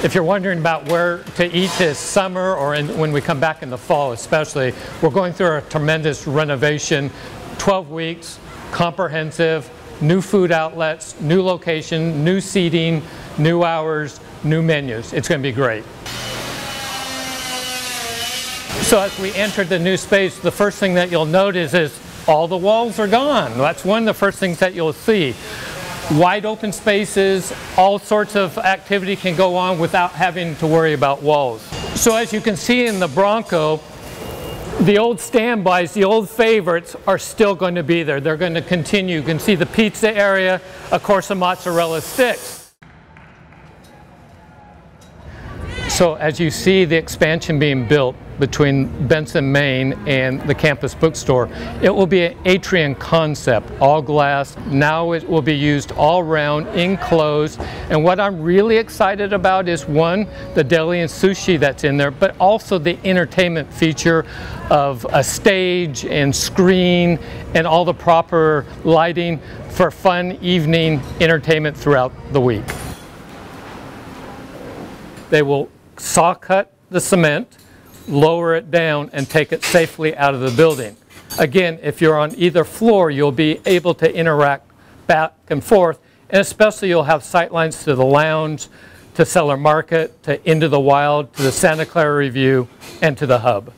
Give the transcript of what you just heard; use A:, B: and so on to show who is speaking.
A: If you're wondering about where to eat this summer or when we come back in the fall especially, we're going through a tremendous renovation, 12 weeks, comprehensive, new food outlets, new location, new seating, new hours, new menus. It's going to be great. So as we enter the new space, the first thing that you'll notice is all the walls are gone. That's one of the first things that you'll see. Wide open spaces, all sorts of activity can go on without having to worry about walls. So as you can see in the Bronco, the old standbys, the old favorites are still going to be there. They're going to continue. You can see the pizza area, of course the mozzarella sticks. So as you see the expansion being built between Benson, Maine and the campus bookstore, it will be an atrium concept, all glass. Now it will be used all around, enclosed. And what I'm really excited about is one, the deli and sushi that's in there, but also the entertainment feature of a stage and screen and all the proper lighting for fun evening entertainment throughout the week. They will saw cut the cement, lower it down, and take it safely out of the building. Again, if you're on either floor, you'll be able to interact back and forth, and especially you'll have sight lines to the lounge, to Cellar Market, to Into the Wild, to the Santa Clara Review, and to the hub.